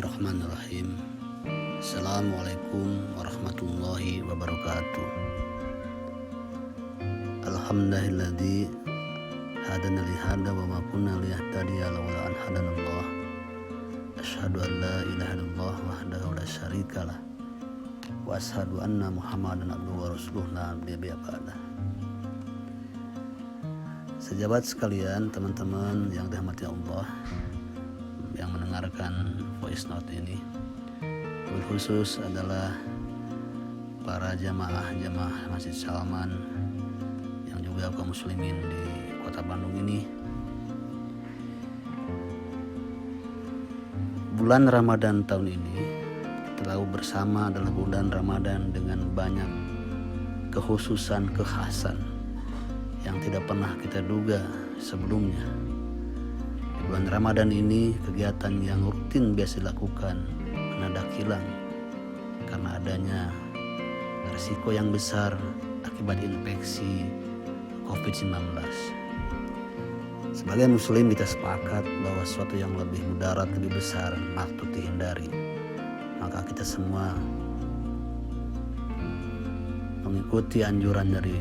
Bismillahirrahmanirrahim. Assalamualaikum warahmatullahi wabarakatuh. Alhamdulillahilladzi hadana li hada wa ma kunna liyahtadiya laula an hadanallah. Asyhadu an la ilaha illallah wahdahu la syarikalah wa asyhadu anna Muhammadan abduhu wa rasuluhu la nabiyya ba'dah. Sahabat sekalian, teman-teman yang dirahmati Allah yang mendengarkan voice note ini, khusus adalah para jamaah Masjid Salman yang juga kaum muslimin di kota Bandung ini. Bulan Ramadan tahun ini kita tahu bersama adalah bulan Ramadan dengan banyak kekhususan, kekhasan yang tidak pernah kita duga sebelumnya. Di bulan Ramadan ini kegiatan yang rutin biasa dilakukan mendadak hilang karena adanya risiko yang besar akibat infeksi COVID-19. Sebagai muslim kita sepakat bahwa sesuatu yang lebih mudarat, lebih besar patut dihindari. Maka kita semua mengikuti anjuran dari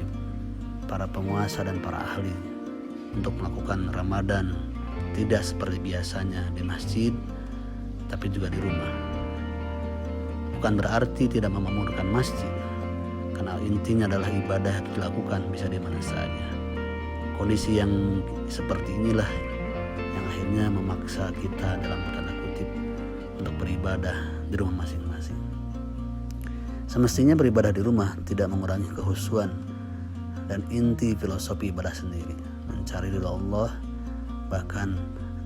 para penguasa dan para ahli untuk melakukan Ramadan tidak seperti biasanya di masjid, tapi juga di rumah. Bukan berarti tidak memakmurkan masjid, karena intinya adalah ibadah yang dilakukan bisa di mana saja. Kondisi yang seperti inilah yang akhirnya memaksa kita dalam tanda kutip untuk beribadah di rumah masing-masing. Semestinya beribadah di rumah tidak mengurangi kehusuan dan inti filosofi ibadah sendiri, mencari ridha Allah. Bahkan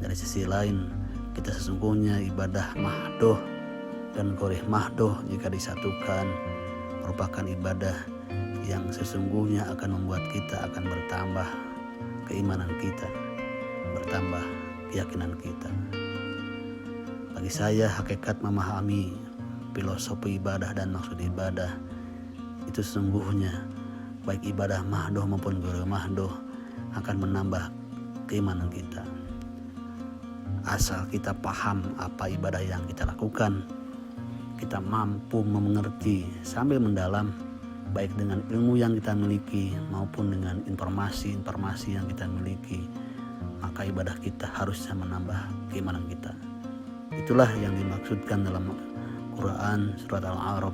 dari sisi lain kita sesungguhnya ibadah mahdoh dan goreh mahdoh jika disatukan merupakan ibadah yang sesungguhnya akan membuat kita akan bertambah keimanan kita, bertambah keyakinan kita. Bagi saya hakikat memahami filosofi ibadah dan maksud ibadah itu sesungguhnya baik ibadah mahdoh maupun goreh mahdoh akan menambah keimanan kita. Asal kita paham apa ibadah yang kita lakukan, kita mampu mengerti sambil mendalam, baik dengan ilmu yang kita miliki maupun dengan informasi yang kita miliki, maka ibadah kita harusnya menambah keimanan kita. Itulah yang dimaksudkan dalam Quran surat Al-A'raf,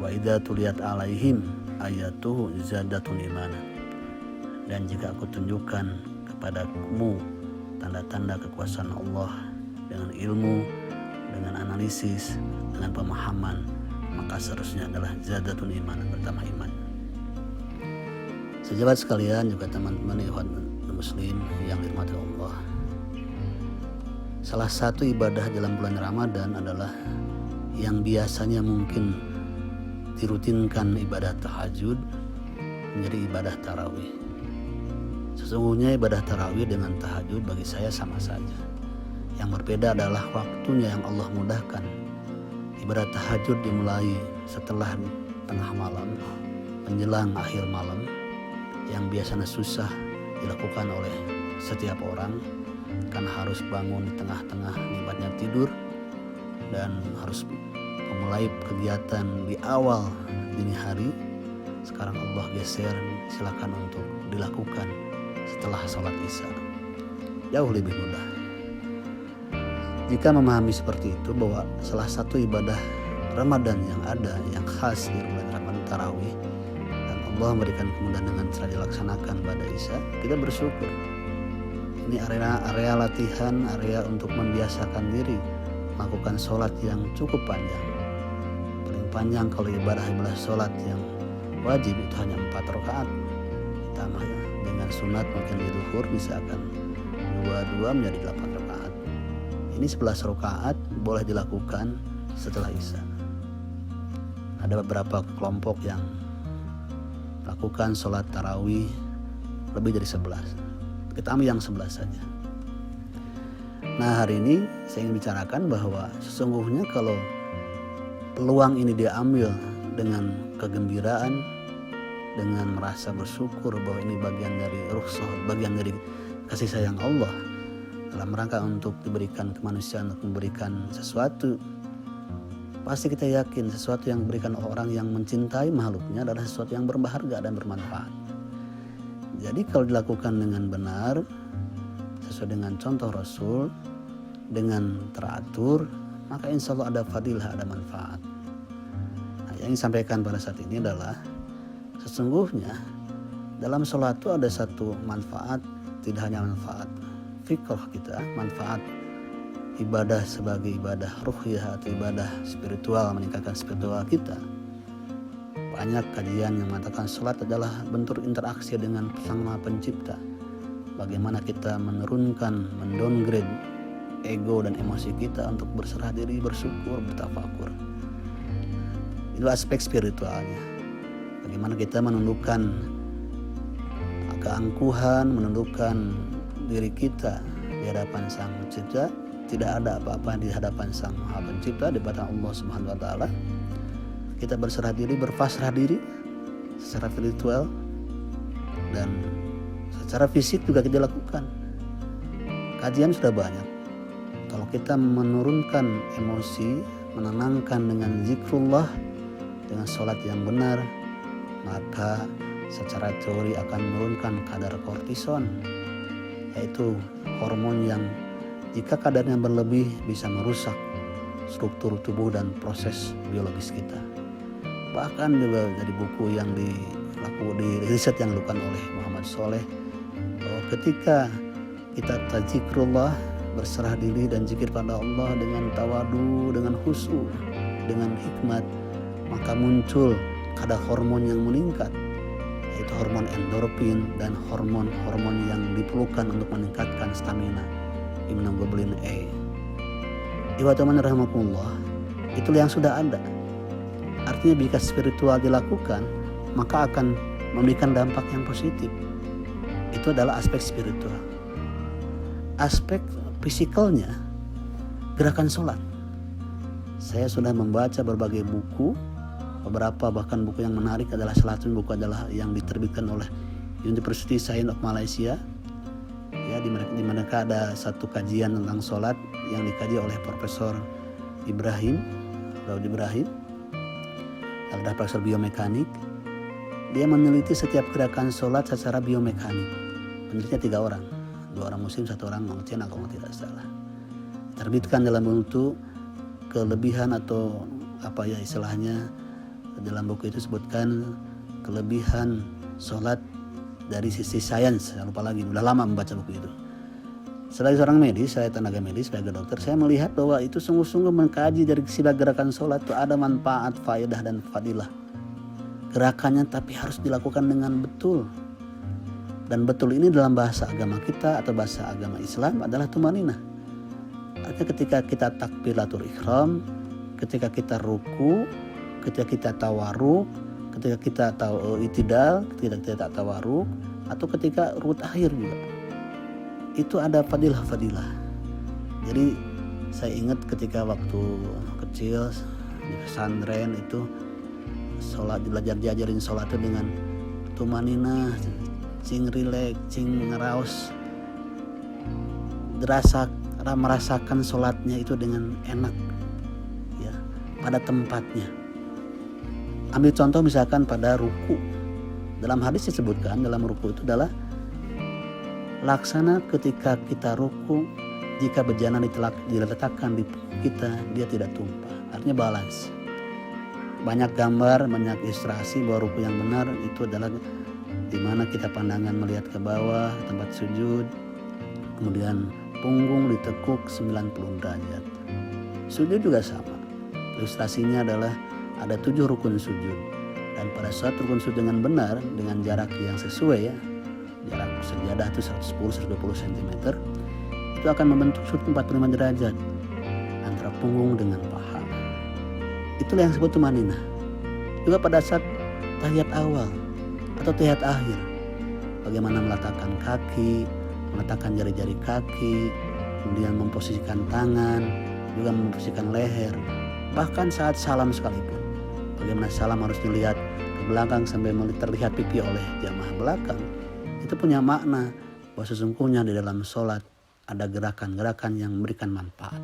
wa idza tuliyat alaihim ayatuhu zadatun imana. Dan jika aku tunjukkan kepadamu tanda-tanda kekuasaan Allah dengan ilmu, dengan analisis, dengan pemahaman, maka seharusnya adalah zadatun iman, bertambah iman. Sahabat sekalian, juga teman-teman ikhwan muslim yang dirahmati Allah, salah satu ibadah dalam bulan Ramadan adalah yang biasanya mungkin dirutinkan ibadah tahajud menjadi ibadah tarawih. Sesungguhnya ibadah tarawih dengan tahajud bagi saya sama saja. Yang berbeda adalah waktunya yang Allah mudahkan. Ibadah tahajud dimulai setelah tengah malam menjelang akhir malam, yang biasanya susah dilakukan oleh setiap orang karena harus bangun di tengah-tengah nikmatnya tidur dan harus memulai kegiatan di awal dini hari. Sekarang Allah geser, silakan untuk dilakukan setelah sholat isya. Jauh lebih mudah. Jika memahami seperti itu bahwa salah satu ibadah Ramadan yang ada yang khas di bulan Ramadan tarawih dan Allah memberikan kemudahan dengan cara dilaksanakan pada isya, kita bersyukur. Ini area latihan, area untuk membiasakan diri melakukan sholat yang cukup panjang. Paling panjang kalau ibadah sholat yang wajib itu hanya 4 rakaat. Ditambah dengan sunat mungkin di zuhur bisa akan 2 menjadi 8 rakaat. Ini 11 rakaat boleh dilakukan setelah isya. Ada beberapa kelompok yang lakukan sholat tarawih lebih dari 11. Kita ambil yang 11 saja. Nah, hari ini saya ingin bicarakan bahwa sesungguhnya kalau peluang ini diambil dengan kegembiraan, dengan merasa bersyukur bahwa ini bagian dari rukhsah, bagian dari kasih sayang Allah, dalam rangka untuk diberikan kemanusiaan, untuk memberikan sesuatu, pasti kita yakin sesuatu yang diberikan oleh orang yang mencintai makhluknya adalah sesuatu yang berharga dan bermanfaat. Jadi kalau dilakukan dengan benar, sesuai dengan contoh Rasul, dengan teratur, maka insya Allah ada fadilah, ada manfaat. Nah, yang disampaikan pada saat ini adalah sesungguhnya dalam sholat itu ada satu manfaat, tidak hanya manfaat fikih kita, manfaat ibadah sebagai ibadah ruhiyah atau ibadah spiritual, meningkatkan spiritual kita. Banyak kajian yang mengatakan sholat adalah bentuk interaksi dengan Sang Maha Pencipta. Bagaimana kita menurunkan, mendowngrade ego dan emosi kita untuk berserah diri, bersyukur, bertafakur. Itu aspek spiritualnya. Bagaimana kita menundukkan keangkuhan, menundukkan diri kita di hadapan Sang Pencipta. Tidak ada apa-apa di hadapan Sang Maha Pencipta, di hadapan Allah Subhanahu wa taala. Kita berserah diri, berpasrah diri secara spiritual dan secara fisik juga kita lakukan. Kajian sudah banyak. Kalau kita menurunkan emosi, menenangkan dengan zikrullah, dengan sholat yang benar, maka secara teori akan menurunkan kadar kortison, yaitu hormon yang jika kadarnya berlebih bisa merusak struktur tubuh dan proses biologis kita. Bahkan juga dari buku yang di riset yang dilakukan oleh Muhammad Soleh, bahwa ketika kita tazikrullah, berserah diri dan zikir pada Allah dengan tawadu, dengan khusyuk, dengan hikmat, maka muncul kadar hormon yang meningkat, yaitu hormon endorfin dan hormon-hormon yang diperlukan untuk meningkatkan stamina, immunoglobulin A. Ikhwatul rahimakumullah, itulah yang sudah ada. Artinya jika spiritual dilakukan, maka akan memberikan dampak yang positif. Itu adalah aspek spiritual. Aspek fisikalnya, gerakan sholat. Saya sudah membaca berbagai buku, beberapa bahkan buku yang menarik adalah salah satu buku adalah yang diterbitkan oleh University Science of Malaysia. Ya, di mana ada satu kajian tentang sholat yang dikaji oleh Profesor Daud Ibrahim, adalah profesor biomekanik. Dia meneliti setiap gerakan sholat secara biomekanik. Penelitinya 3 orang, 2 orang muslim, 1 orang non-Cina kalau tidak salah. Terbitkan dalam bentuk kelebihan atau apa ya istilahnya, dalam buku itu sebutkan kelebihan sholat dari sisi sains. Saya lupa lagi, udah lama membaca buku itu. Sebagai seorang medis, saya tenaga medis, sebagai dokter, saya melihat bahwa itu sungguh-sungguh mengkaji dari sila gerakan sholat itu ada manfaat, faedah dan fadilah gerakannya, tapi harus dilakukan dengan betul. Dan betul ini dalam bahasa agama kita atau bahasa agama Islam adalah tumaninah. Artinya ketika kita takbiratul ihram, ketika kita ruku, ketika kita tawarruk, ketika kita itidal, ketika kita tawarruk, atau ketika rukun akhir juga. Itu ada fadilah-fadilah. Jadi saya ingat ketika waktu kecil di pesantren itu sholat, belajar diajarin sholat itu dengan tumaninah, cing rileks, cing ngeraos, merasakan sholatnya itu dengan enak, ya, pada tempatnya. Ambil contoh misalkan pada ruku. Dalam hadis disebutkan dalam ruku itu adalah laksana ketika kita ruku, jika bejana diletakkan di kita, dia tidak tumpah. Artinya balance. Banyak gambar, banyak ilustrasi bahwa ruku yang benar itu adalah di mana kita pandangan melihat ke bawah, tempat sujud, kemudian punggung ditekuk 90 derajat. Sujud juga sama. Ilustrasinya adalah ada 7 rukun sujud. Dan pada saat rukun sujud dengan benar, dengan jarak yang sesuai ya, jarak sejadah itu 110-120 cm, itu akan membentuk sudut 45 derajat antara punggung dengan paha. Itulah yang disebut tumaninah. Juga pada saat tahiyat awal atau tahiyat akhir, bagaimana meletakkan kaki, meletakkan jari-jari kaki, kemudian memposisikan tangan, juga memposisikan leher, bahkan saat salam sekalipun. Bagaimana salam harus dilihat ke belakang sampai terlihat pipi oleh jamaah belakang. Itu punya makna bahwa sesungguhnya di dalam sholat ada gerakan-gerakan yang memberikan manfaat.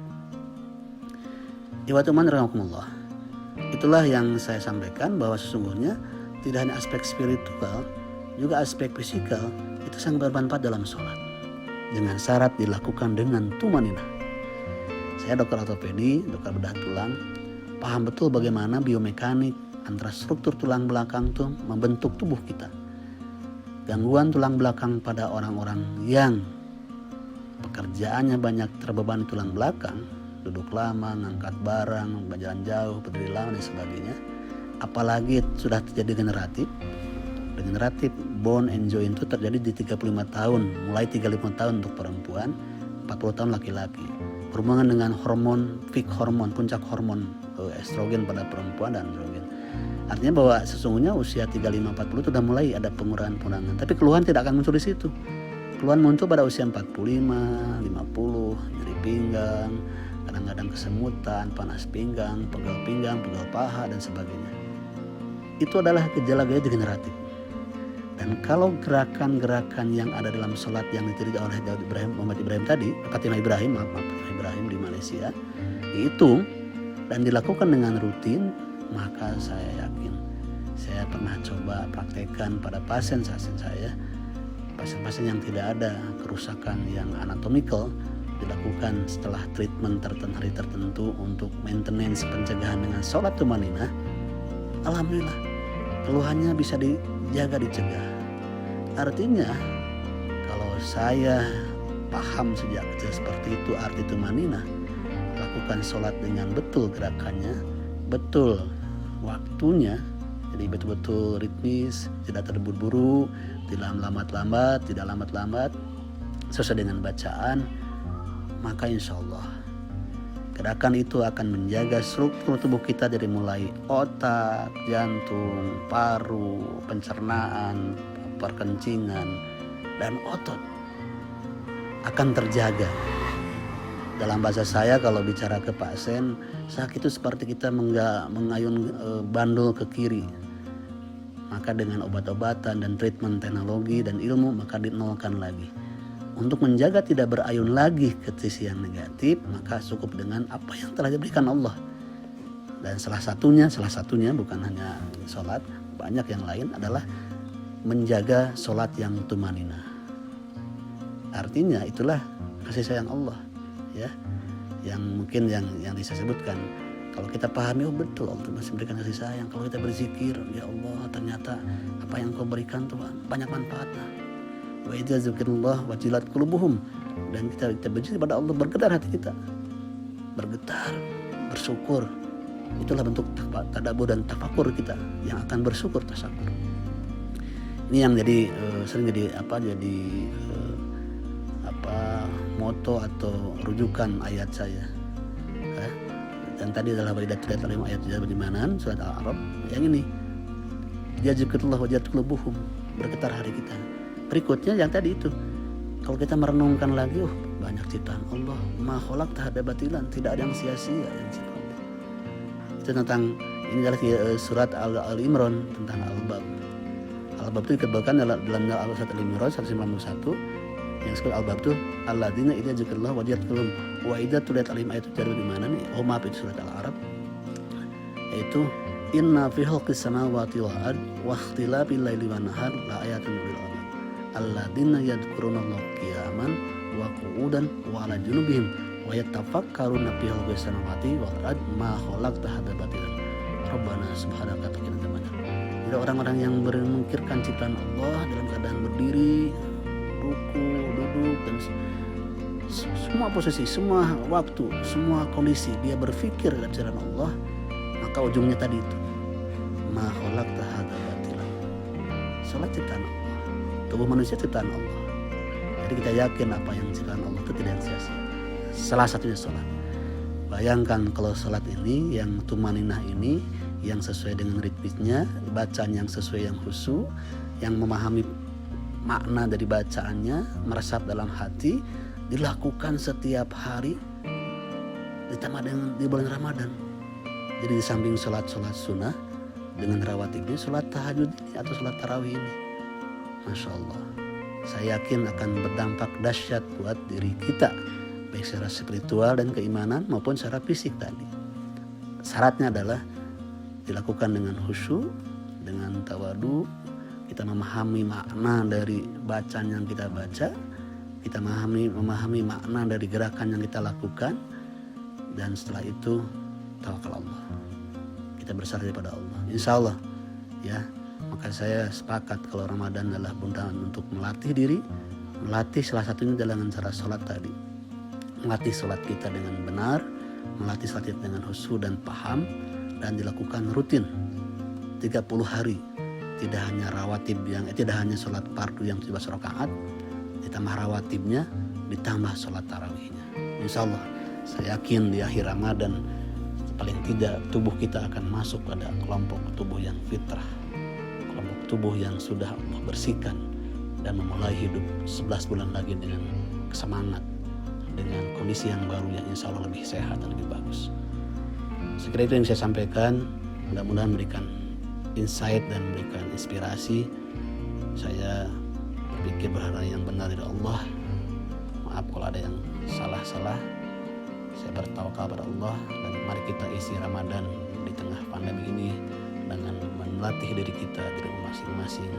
Ikhwatul iman rahimakumullah. Itulah yang saya sampaikan, bahwa sesungguhnya tidak hanya aspek spiritual, juga aspek fisikal itu sangat bermanfaat dalam sholat, dengan syarat dilakukan dengan tumaninah. Saya dokter ortopedi, dokter bedah tulang, paham betul bagaimana biomekanik antara struktur tulang belakang itu membentuk tubuh kita. Gangguan tulang belakang pada orang-orang yang pekerjaannya banyak terbebani tulang belakang, duduk lama, ngangkat barang, berjalan jauh, berdiri lama dan sebagainya, apalagi sudah terjadi degeneratif bone and joint itu terjadi di 35 tahun, mulai 35 tahun untuk perempuan, 40 tahun laki-laki. Berhubungan dengan hormon, peak hormon, puncak hormon estrogen pada perempuan dan androgen. Artinya bahwa sesungguhnya usia 35-40 itu sudah mulai ada pengurangan. Tapi keluhan tidak akan muncul di situ. Keluhan muncul pada usia 45, 50, nyeri pinggang, kadang-kadang kesemutan, panas pinggang, pegal paha dan sebagainya. Itu adalah gejala-gejala degeneratif. Dan kalau gerakan-gerakan yang ada dalam sholat yang diterima oleh Muhammad Ibrahim tadi, Fatimah Ibrahim di Malaysia, dihitung dan dilakukan dengan rutin, maka saya yakin, saya pernah coba praktekkan pada pasien saya, pasien-pasien yang tidak ada kerusakan yang anatomikal, dilakukan setelah treatment hari tertentu untuk maintenance pencegahan dengan sholat tumaninah. Alhamdulillah, keluhannya bisa dicegah. Artinya kalau saya paham sejak kecil seperti itu arti tumaninah, lakukan sholat dengan betul gerakannya, betul waktunya, jadi betul-betul ritmis, tidak terburu-buru, tidak lambat-lambat, sesuai dengan bacaan, maka insya Allah gerakan itu akan menjaga struktur tubuh kita dari mulai otak, jantung, paru, pencernaan, perkencingan, dan otot akan terjaga. Dalam bahasa saya kalau bicara ke pasien, sakit itu seperti kita mengayun bandul ke kiri. Maka dengan obat-obatan dan treatment teknologi dan ilmu maka dinolkan lagi. Untuk menjaga tidak berayun lagi ke sisi yang negatif, maka cukup dengan apa yang telah diberikan Allah. Dan salah satunya bukan hanya sholat, banyak yang lain adalah menjaga sholat yang tumaninah. Artinya itulah kasih sayang Allah, ya, yang mungkin yang bisa sebutkan. Kalau kita pahami, oh betul Allah masih memberikan kasih sayang. Kalau kita berzikir, ya Allah ternyata apa yang Kau berikan Tuhan banyak manfaatnya. Wa idza zikrillah wajilat qulubuhum, dan kita berzikir pada Allah, bergetar hati kita, bergetar, bersyukur. Itulah bentuk tadabbur dan tafakur kita yang akan bersyukur tasakur. Ini yang jadi sering jadi moto atau rujukan ayat saya. Dan tadi adalah waidatul ayat di mana surat Al-A'raf yang ini. Dia zikrullah wajilat qulubuhum, bergetar hati kita. Berikutnya yang tadi itu, kalau kita merenungkan lagi, banyak ciptaan Allah, ma khalaqta hadza batilan, tidak ada yang sia-sia yang ciptaan Allah. Itu tentang, ini adalah surat Al-Imran tentang Al-Bab. Al-Bab itu dikatakan dalam surat Al-Imran 191 yang disebut Al-Bab itu alladzina idza zikrullah wajilat qulubuhum wa idza tuliyat alaihim ayatu jadi di mana nih? Maaf, itu surat Al-Arab. Yaitu inna fi khalqis samawati wal ard wa ikhtilafil laili wan nahar la ayatin lil albab alladzina yadhkurunallaha qiyaman wa qu'udan wa 'ala junubihim wa yatafakkaruna fi khalqis samawati wal ard ma khalaqta hadza batilan rabbana subhanaka faqina adzabannar. Jadi orang-orang yang memikirkan ciptaan Allah dalam keadaan berdiri, ruku, duduk, dan semua posisi, semua waktu, semua kondisi dia berpikir dalam ciptaan Allah, maka ujungnya tadi itu ma khalaqta hadza batilan. Salat ciptaan Allah, tubuh manusia ciptaan Allah. Jadi kita yakin apa yang ciptaan Allah itu tidak sia-sia. Salah satunya salat. Bayangkan kalau salat ini yang tumaninah ini, yang sesuai dengan ritmisnya, bacaan yang sesuai, yang khusyuk, yang memahami makna dari bacaannya, meresap dalam hati, dilakukan setiap hari, ditambah dengan di bulan Ramadan. Jadi di samping sholat sunnah dengan rawatibnya, sholat tahajud ini atau sholat tarawih ini, Masya Allah, saya yakin akan berdampak dahsyat buat diri kita, baik secara spiritual dan keimanan maupun secara fisik tadi. Syaratnya adalah dilakukan dengan khusyuk, dengan tawadu, kita memahami makna dari bacaan yang kita baca, kita memahami makna dari gerakan yang kita lakukan, dan setelah itu tawakal Allah. Kita bersandar kepada Allah. Insya Allah ya. Maka saya sepakat kalau Ramadan adalah bundaran untuk melatih diri, melatih salah satunya adalah dengan cara sholat tadi. Melatih sholat kita dengan benar, melatih sholat kita dengan khusyuk dan paham, dan dilakukan rutin 30 hari. Tidak hanya rawatib tidak hanya sholat fardu yang 17 rakaat, ditambah rawatibnya, ditambah sholat tarawihnya. Insya Allah saya yakin di akhir Ramadan paling tidak tubuh kita akan masuk pada kelompok tubuh yang fitrah, kelompok tubuh yang sudah Allah bersihkan, dan memulai hidup 11 bulan lagi dengan semangat, dengan kondisi yang baru yang insya Allah lebih sehat dan lebih bagus. Sekiranya itu yang saya sampaikan, mudah-mudahan memberikan insight dan memberikan inspirasi. Saya berpikir berharap yang benar dari Allah. Maaf kalau ada yang salah-salah. Saya bertawakal pada Allah, dan mari kita isi Ramadan di tengah pandemi ini dengan melatih diri kita di rumah masing-masing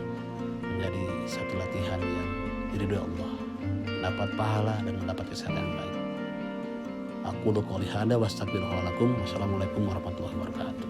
menjadi satu latihan yang diridhoi Allah, dapat pahala dan mendapat kesehatan yang baik. Aku qouli hada wa astaghfirullahaladzim. Wassalamualaikum warahmatullahi wabarakatuh.